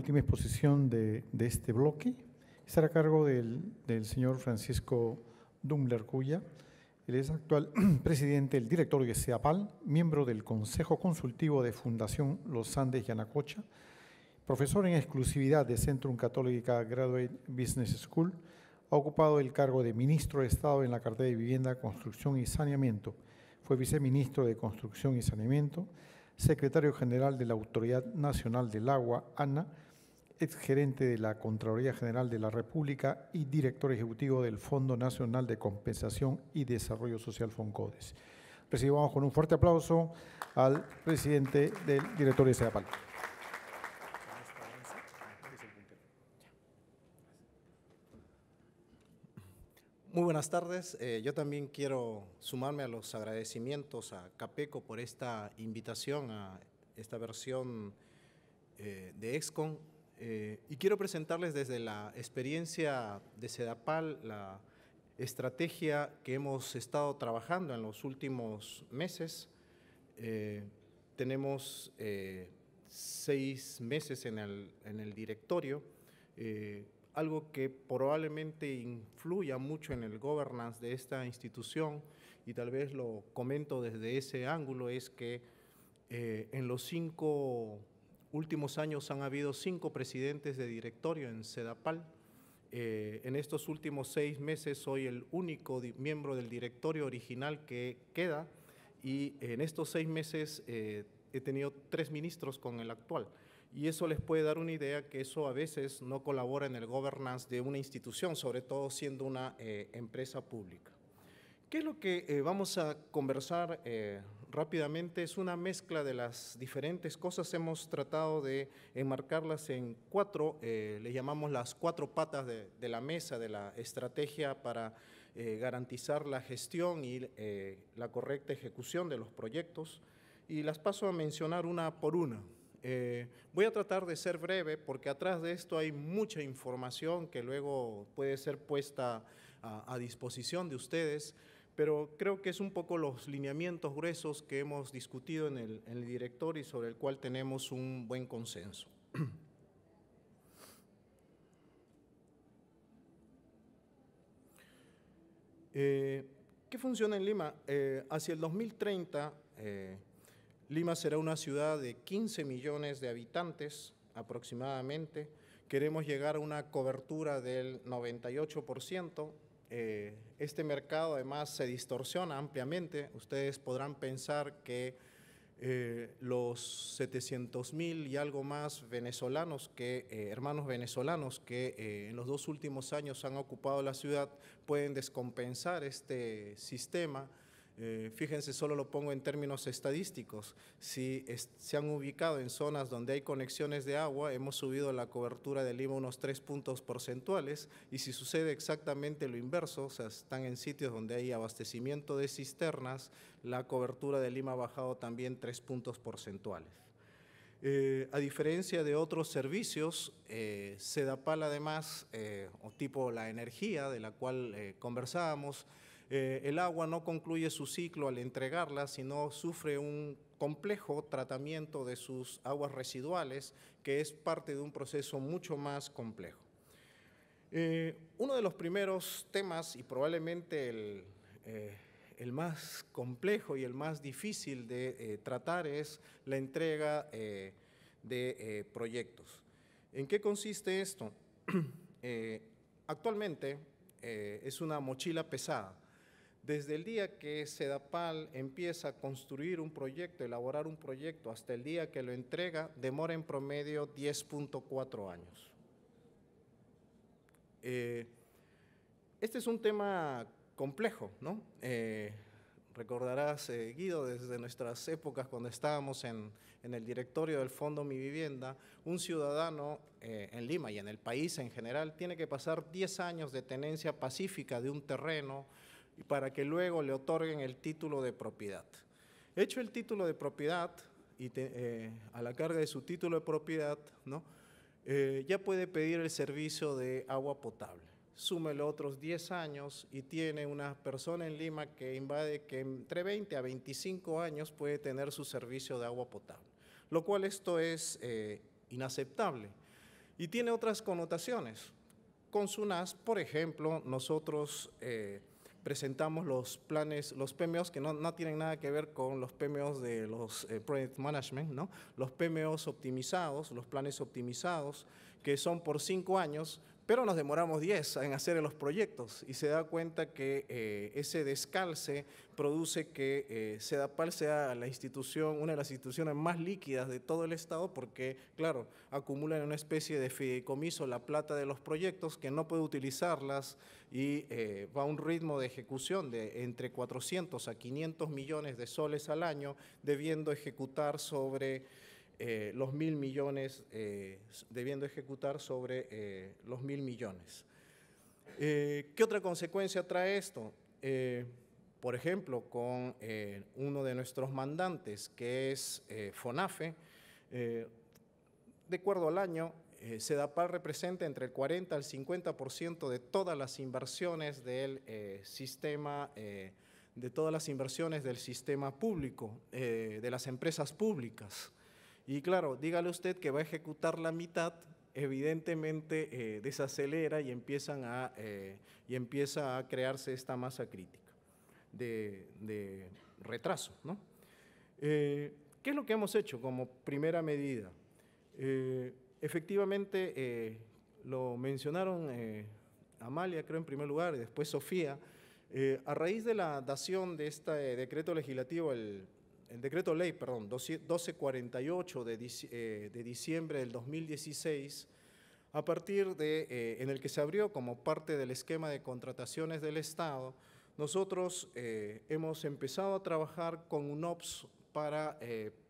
última exposición de este bloque. Estará a cargo del señor Francisco Dumbler Cuya. Él es actual presidente del directorio de CEDAPAL, miembro del Consejo Consultivo de Fundación Los Andes Yanacocha, profesor en exclusividad de Centrum Católica Graduate Business School. Ha ocupado el cargo de ministro de Estado en la cartera de Vivienda, Construcción y Saneamiento. Fue viceministro de Construcción y Saneamiento, secretario general de la Autoridad Nacional del Agua, ANA, exgerente de la Contraloría General de la República y director ejecutivo del Fondo Nacional de Compensación y Desarrollo Social, FONCODES. Recibamos con un fuerte aplauso al presidente del directorio de CEDAPAL. Muy buenas tardes. Yo también quiero sumarme a los agradecimientos a CAPECO por esta invitación a esta versión de ExCon. Y quiero presentarles desde la experiencia de CEDAPAL la estrategia que hemos estado trabajando en los últimos meses. Tenemos 6 meses en el directorio. Algo que probablemente influya mucho en el governance de esta institución, y tal vez lo comento desde ese ángulo, es que en los 5 últimos años han habido 5 presidentes de directorio en CEDAPAL. En estos últimos 6 meses soy el único miembro del directorio original que queda, y en estos 6 meses he tenido 3 ministros con el actual. Y eso les puede dar una idea que eso a veces no colabora en el governance de una institución, sobre todo siendo una empresa pública. ¿Qué es lo que vamos a conversar rápidamente? Es una mezcla de las diferentes cosas. Hemos tratado de enmarcarlas en 4, le llamamos las 4 patas de la mesa de la estrategia para garantizar la gestión y la correcta ejecución de los proyectos. Y las paso a mencionar una por una. Voy a tratar de ser breve porque atrás de esto hay mucha información que luego puede ser puesta a disposición de ustedes, pero creo que es un poco los lineamientos gruesos que hemos discutido en el directorio y sobre el cual tenemos un buen consenso. ¿Qué funciona en Lima? Hacia el 2030, Lima será una ciudad de 15 millones de habitantes aproximadamente. Queremos llegar a una cobertura del 98%. Este mercado además se distorsiona ampliamente. Ustedes podrán pensar que los 700.000 y algo más venezolanos, hermanos venezolanos que en los 2 últimos años han ocupado la ciudad pueden descompensar este sistema. Fíjense, solo lo pongo en términos estadísticos. Si se han ubicado en zonas donde hay conexiones de agua, hemos subido la cobertura de Lima unos 3 puntos porcentuales, y si sucede exactamente lo inverso, o sea, están en sitios donde hay abastecimiento de cisternas, la cobertura de Lima ha bajado también 3 puntos porcentuales. A diferencia de otros servicios, CEDAPAL además, o tipo la energía de la cual conversábamos, el agua no concluye su ciclo al entregarla, sino sufre un complejo tratamiento de sus aguas residuales, que es parte de un proceso mucho más complejo. Uno de los primeros temas, y probablemente el más complejo y el más difícil de tratar, es la entrega de proyectos. ¿En qué consiste esto? Actualmente es una mochila pesada. Desde el día que CEDAPAL empieza a construir un proyecto, elaborar un proyecto, hasta el día que lo entrega, demora en promedio 10.4 años. Este es un tema complejo, ¿no? Recordarás, Guido, desde nuestras épocas cuando estábamos en el directorio del Fondo Mi Vivienda, un ciudadano en Lima y en el país en general tiene que pasar 10 años de tenencia pacífica de un terreno para que luego le otorguen el título de propiedad. Hecho el título de propiedad y a la carga de su título de propiedad, ¿no? Ya puede pedir el servicio de agua potable. Súmele otros 10 años y tiene una persona en Lima que invade que entre 20 a 25 años puede tener su servicio de agua potable, lo cual esto es inaceptable. y tiene otras connotaciones. Con SUNAS, por ejemplo, nosotros presentamos los planes, los PMOs que no tienen nada que ver con los PMOs de los Project Management, ¿no? Los PMOs optimizados, los planes optimizados, que son por 5 años, pero nos demoramos 10 en hacer los proyectos y se da cuenta que ese descalce produce que SEDAPAL sea la institución, una de las instituciones más líquidas de todo el Estado porque, claro, acumulan una especie de fideicomiso la plata de los proyectos que no puede utilizarlas y va a un ritmo de ejecución de entre 400 a 500 millones de soles al año, debiendo ejecutar sobre los 1.000 millones, debiendo ejecutar sobre los 1.000 millones. ¿Qué otra consecuencia trae esto? Por ejemplo, con uno de nuestros mandantes, que es FONAFE, de acuerdo al año, SEDAPAL representa entre el 40 al 50% de todas las inversiones del sistema público, de las empresas públicas. Y claro, dígale usted que va a ejecutar la mitad, evidentemente desacelera y empieza a crearse esta masa crítica de retraso, ¿no? ¿Qué es lo que hemos hecho como primera medida? Efectivamente, lo mencionaron Amalia, creo en primer lugar, y después Sofía, a raíz de la dación de este decreto legislativo, el decreto ley, perdón, 1248 de diciembre del 2016, a partir de, en el que se abrió como parte del esquema de contrataciones del Estado, nosotros hemos empezado a trabajar con UNOPS para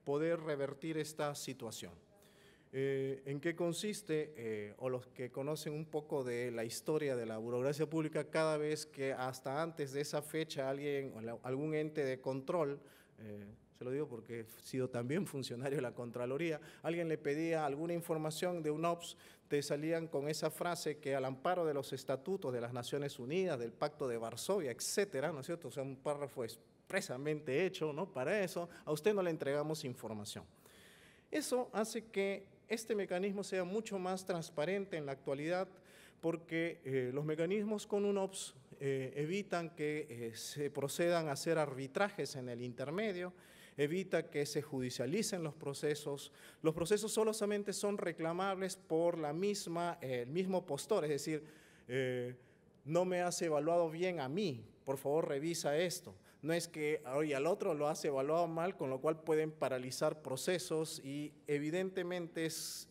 poder revertir esta situación. ¿En qué consiste? O los que conocen un poco de la historia de la burocracia pública, cada vez que hasta antes de esa fecha alguien, algún ente de control, se lo digo porque he sido también funcionario de la Contraloría, alguien le pedía alguna información de UNOPS, te salían con esa frase que al amparo de los estatutos de las Naciones Unidas, del Pacto de Varsovia, etcétera, ¿no es cierto? O sea, un párrafo expresamente hecho, ¿no? Para eso, a usted no le entregamos información. Eso hace que este mecanismo sea mucho más transparente en la actualidad porque los mecanismos con UNOPS evitan que se procedan a hacer arbitrajes en el intermedio, evita que se judicialicen los procesos solamente son reclamables por el mismo postor, es decir, no me has evaluado bien a mí, por favor revisa esto. No es que oye, al otro lo has evaluado mal, con lo cual pueden paralizar procesos y evidentemente es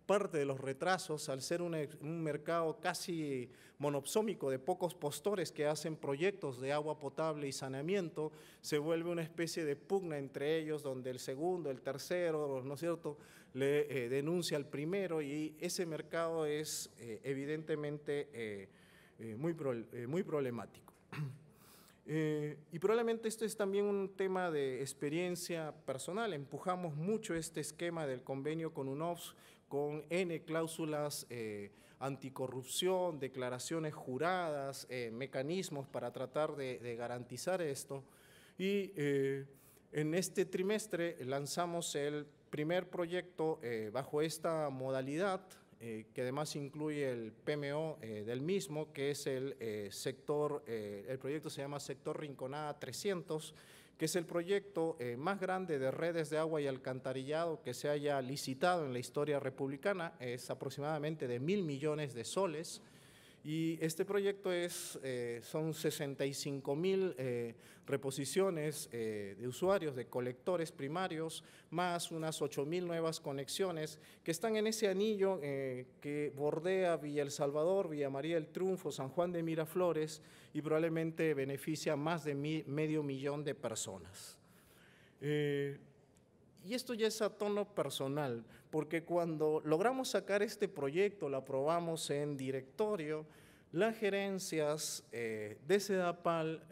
parte de los retrasos al ser un mercado casi monopsómico de pocos postores que hacen proyectos de agua potable y saneamiento, se vuelve una especie de pugna entre ellos donde el segundo, el tercero, ¿no es cierto?, le denuncia al primero y ese mercado es evidentemente muy problemático. Y probablemente esto es también un tema de experiencia personal. Empujamos mucho este esquema del convenio con UNOPS con N cláusulas anticorrupción, declaraciones juradas, mecanismos para tratar de garantizar esto. Y en este trimestre lanzamos el primer proyecto bajo esta modalidad, que además incluye el PMO del mismo, que es el proyecto se llama Sector Rinconada 300, que es el proyecto más grande de redes de agua y alcantarillado que se haya licitado en la historia republicana, es aproximadamente de 1.000 millones de soles, y este proyecto son 65.000 reposiciones de usuarios, de colectores primarios, más unas 8.000 nuevas conexiones que están en ese anillo que bordea Villa El Salvador, Villa María del Triunfo, San Juan de Miraflores y probablemente beneficia a más de 500.000 de personas. Y esto ya es a tono personal, porque cuando logramos sacar este proyecto, lo aprobamos en directorio, las gerencias de SEDAPAL,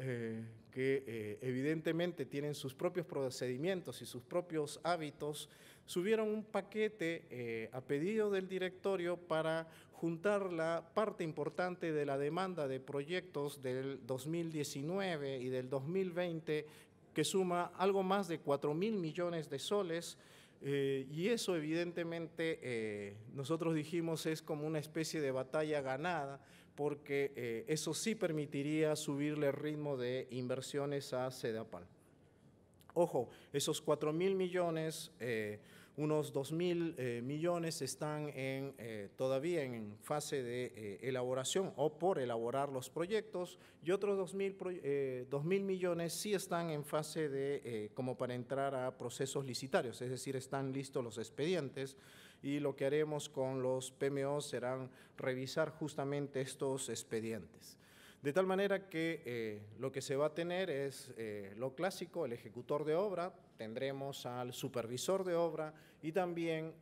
que evidentemente tienen sus propios procedimientos y sus propios hábitos, subieron un paquete a pedido del directorio para juntar la parte importante de la demanda de proyectos del 2019 y del 2020, que suma algo más de 4.000 millones de soles, Y eso evidentemente nosotros dijimos es como una especie de batalla ganada, porque eso sí permitiría subirle el ritmo de inversiones a Sedapal. Ojo, esos 4.000 millones, unos 2.000 millones están todavía en fase de elaboración o por elaborar los proyectos, y otros 2.000 millones sí están en fase de como para entrar a procesos licitarios, es decir, están listos los expedientes, y lo que haremos con los PMO serán revisar justamente estos expedientes. De tal manera que lo que se va a tener es lo clásico, el ejecutor de obra, tendremos al supervisor de obra y también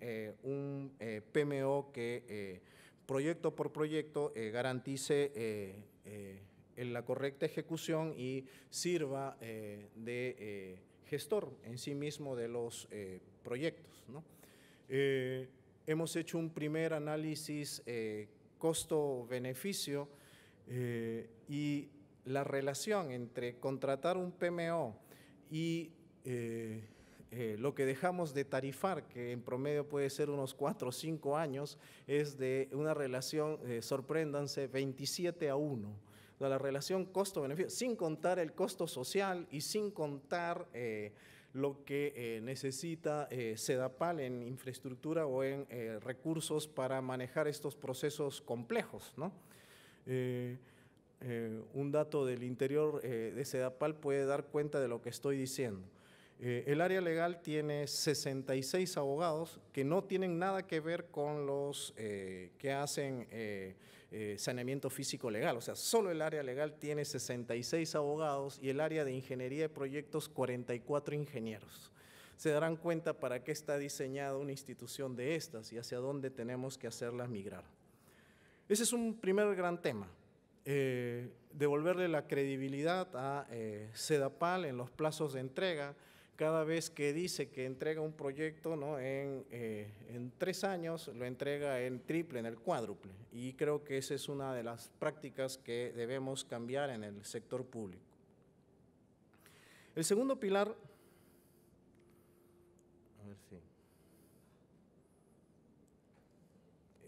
un PMO que proyecto por proyecto garantice la correcta ejecución y sirva de gestor en sí mismo de los proyectos, ¿no? Hemos hecho un primer análisis costo-beneficio y la relación entre contratar un PMO y lo que dejamos de tarifar, que en promedio puede ser unos 4 o 5 años, es de una relación, sorpréndanse, 27:1. O sea, la relación costo-beneficio, sin contar el costo social y sin contar lo que necesita Sedapal en infraestructura o en recursos para manejar estos procesos complejos, ¿no? Un dato del interior de Sedapal puede dar cuenta de lo que estoy diciendo. El área legal tiene 66 abogados que no tienen nada que ver con los que hacen saneamiento físico legal. O sea, solo el área legal tiene 66 abogados y el área de ingeniería de proyectos 44 ingenieros. Se darán cuenta para qué está diseñada una institución de estas y hacia dónde tenemos que hacerlas migrar. Ese es un primer gran tema, devolverle la credibilidad a Sedapal en los plazos de entrega. Cada vez que dice que entrega un proyecto, ¿no?, en 3 años, lo entrega en triple, en el cuádruple. Y creo que esa es una de las prácticas que debemos cambiar en el sector público. El segundo pilar, a ver si,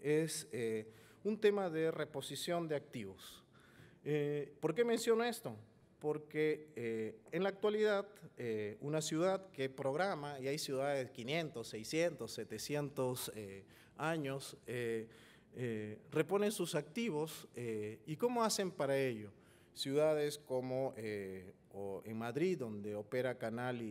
es un tema de reposición de activos. ¿Por qué menciono esto? Porque en la actualidad una ciudad que programa, y hay ciudades de 500, 600, 700 años, reponen sus activos. ¿Y cómo hacen para ello? Ciudades como en Madrid, donde opera Canal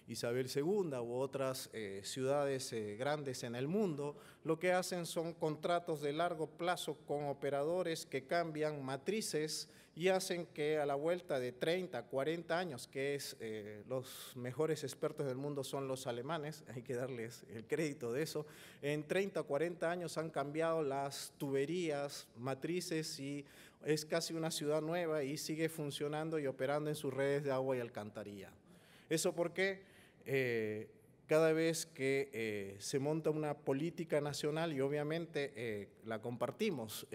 Isabel II, u otras ciudades grandes en el mundo, lo que hacen son contratos de largo plazo con operadores que cambian matrices y hacen que a la vuelta de 30, 40 años, que es los mejores expertos del mundo son los alemanes, hay que darles el crédito de eso, en 30 o 40 años han cambiado las tuberías, matrices, y es casi una ciudad nueva y sigue funcionando y operando en sus redes de agua y alcantarillado. ¿Eso por qué? Cada vez que se monta una política nacional, y obviamente la compartimos,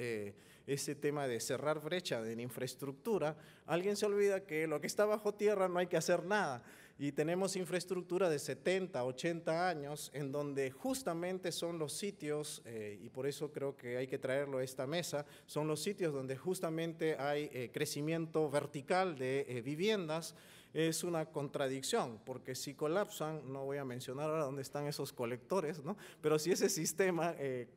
ese tema de cerrar brecha en infraestructura, alguien se olvida que lo que está bajo tierra no hay que hacer nada. Y tenemos infraestructura de 70, 80 años, en donde justamente son los sitios, y por eso creo que hay que traerlo a esta mesa, son los sitios donde justamente hay crecimiento vertical de viviendas. Es una contradicción, porque si colapsan, no voy a mencionar ahora dónde están esos colectores, ¿no?, pero si ese sistema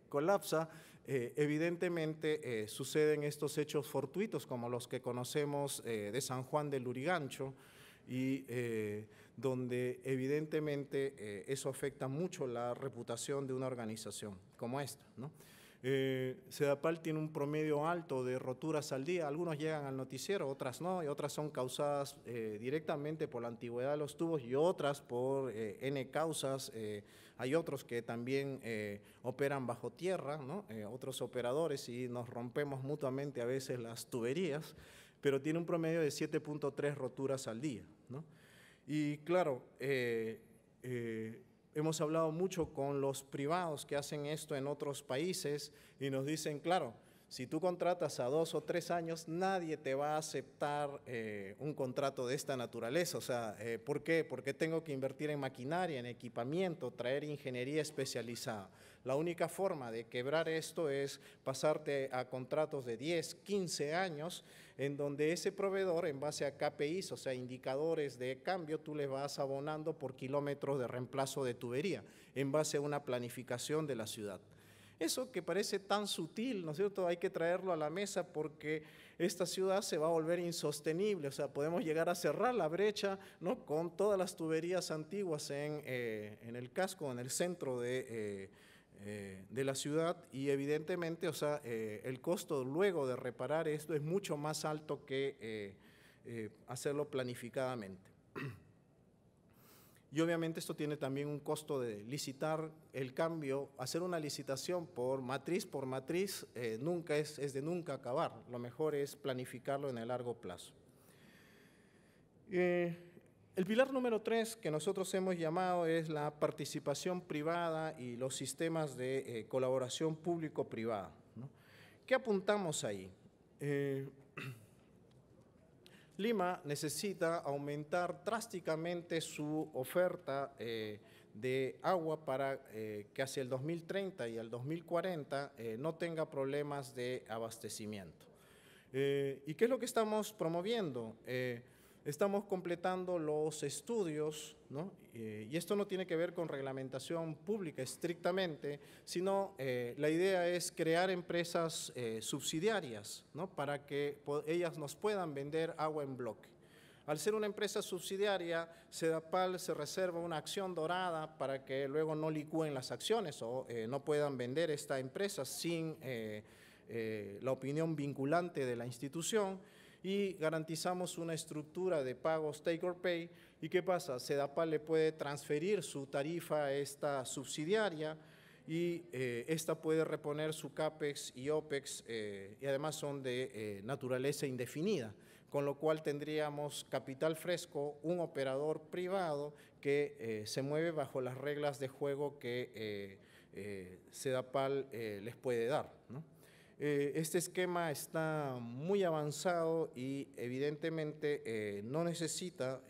colapsa, evidentemente suceden estos hechos fortuitos como los que conocemos de San Juan del Lurigancho, y donde evidentemente eso afecta mucho la reputación de una organización como esta, ¿no? Sedapal tiene un promedio alto de roturas al día, algunos llegan al noticiero, otras no, y otras son causadas directamente por la antigüedad de los tubos y otras por N causas. Hay otros que también operan bajo tierra, ¿no?, otros operadores, y nos rompemos mutuamente a veces las tuberías, pero tiene un promedio de 7.3 roturas al día, ¿no? Y claro, hemos hablado mucho con los privados que hacen esto en otros países y nos dicen, claro, Si tú contratas a 2 o 3 años, nadie te va a aceptar un contrato de esta naturaleza. O sea, ¿por qué? Porque tengo que invertir en maquinaria, en equipamiento, traer ingeniería especializada. La única forma de quebrar esto es pasarte a contratos de 10, 15 años, en donde ese proveedor, en base a KPIs, o sea, indicadores de cambio, tú le vas abonando por kilómetros de reemplazo de tubería, en base a una planificación de la ciudad. Eso que parece tan sutil, ¿no es cierto?, hay que traerlo a la mesa porque esta ciudad se va a volver insostenible. O sea, podemos llegar a cerrar la brecha, ¿no?, con todas las tuberías antiguas en el casco, en el centro de la ciudad, y evidentemente, o sea, el costo luego de reparar esto es mucho más alto que hacerlo planificadamente. Y obviamente esto tiene también un costo de licitar el cambio. Hacer una licitación por matriz nunca es de nunca acabar. Lo mejor es planificarlo en el largo plazo. El pilar número 3 que nosotros hemos llamado es la participación privada y los sistemas de colaboración público-privada, ¿no? ¿Qué apuntamos ahí? Lima necesita aumentar drásticamente su oferta de agua para que hacia el 2030 y el 2040 no tenga problemas de abastecimiento. ¿Y qué es lo que estamos promoviendo? Estamos completando los estudios, ¿no? Y esto no tiene que ver con reglamentación pública estrictamente, sino la idea es crear empresas subsidiarias, ¿no?, para que ellas nos puedan vender agua en bloque. Al ser una empresa subsidiaria, Sedapal se reserva una acción dorada para que luego no licúen las acciones o no puedan vender esta empresa sin la opinión vinculante de la institución, y garantizamos una estructura de pagos take or pay. ¿Y qué pasa? Sedapal le puede transferir su tarifa a esta subsidiaria y esta puede reponer su CAPEX y OPEX, y además son de naturaleza indefinida, con lo cual tendríamos capital fresco, un operador privado que se mueve bajo las reglas de juego que Sedapal les puede dar, ¿no? Este esquema está muy avanzado y evidentemente no necesita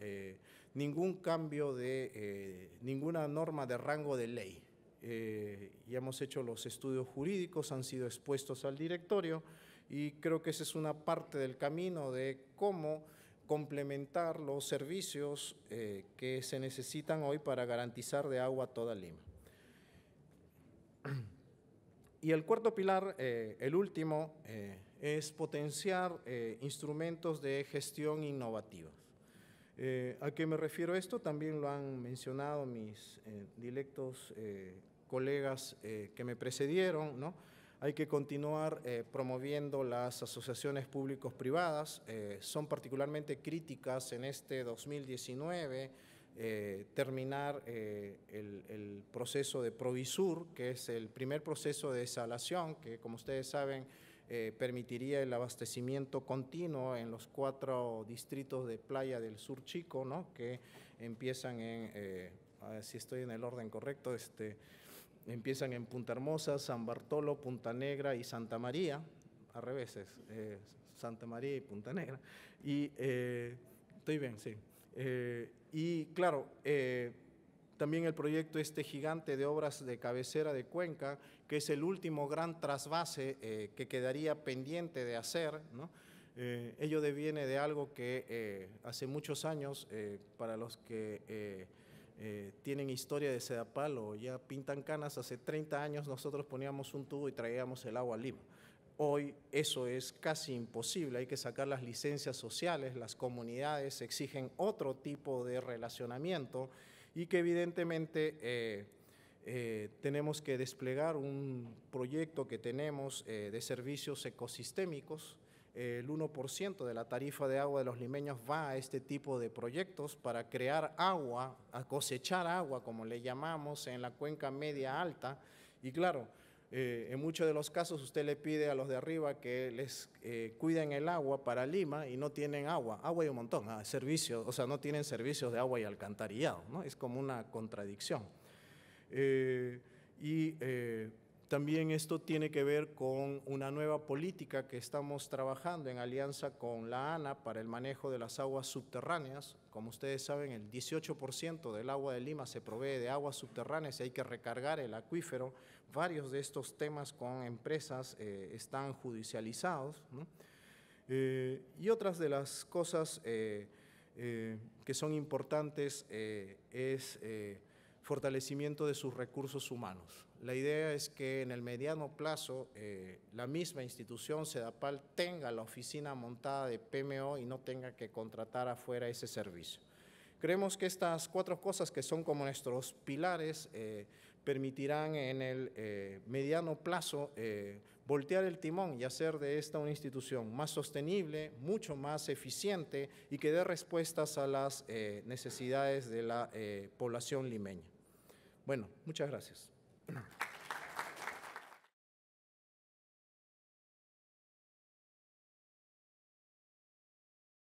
ningún cambio de ninguna norma de rango de ley. Ya hemos hecho los estudios jurídicos, han sido expuestos al directorio, y creo que esa es una parte del camino de cómo complementar los servicios que se necesitan hoy para garantizar de agua a toda Lima. Y el cuarto pilar, el último, es potenciar instrumentos de gestión innovativos. ¿A qué me refiero esto? También lo han mencionado mis directos colegas que me precedieron, ¿no? Hay que continuar promoviendo las asociaciones públicos-privadas. Son particularmente críticas en este 2019, terminar el proceso de Provisur, que es el primer proceso de desalación, que como ustedes saben permitiría el abastecimiento continuo en los 4 distritos de playa del Sur Chico, ¿no?, que empiezan en, a ver si estoy en el orden correcto, empiezan en Punta Hermosa, San Bartolo, Punta Negra y Santa María, al revés, Santa María y Punta Negra. Y estoy bien, sí. Y claro, también el proyecto gigante de obras de cabecera de Cuenca, que es el último gran trasvase que quedaría pendiente de hacer, ¿no? Ello deviene de algo que hace muchos años, para los que tienen historia de Sedapal o ya pintan canas, hace 30 años nosotros poníamos un tubo y traíamos el agua a Lima. Hoy eso es casi imposible, hay que sacar las licencias sociales, las comunidades exigen otro tipo de relacionamiento, y que evidentemente tenemos que desplegar un proyecto que tenemos de servicios ecosistémicos. El 1% de la tarifa de agua de los limeños va a este tipo de proyectos para crear agua, a cosechar agua, como le llamamos, en la cuenca media alta. Y claro, en muchos de los casos usted le pide a los de arriba que les cuiden el agua para Lima y no tienen agua. Agua hay un montón, servicios, o sea, no tienen servicios de agua y alcantarillado, ¿no? Es como una contradicción. También esto tiene que ver con una nueva política que estamos trabajando en alianza con la ANA para el manejo de las aguas subterráneas. Como ustedes saben, el 18% del agua de Lima se provee de aguas subterráneas y hay que recargar el acuífero. Varios de estos temas con empresas están judicializados, ¿no? Y otras de las cosas que son importantes es fortalecimiento de sus recursos humanos. La idea es que en el mediano plazo la misma institución, Sedapal, tenga la oficina montada de PMO y no tenga que contratar afuera ese servicio. Creemos que estas 4 cosas que son como nuestros pilares permitirán en el mediano plazo voltear el timón y hacer de esta una institución más sostenible, mucho más eficiente y que dé respuestas a las necesidades de la población limeña. Bueno, muchas gracias.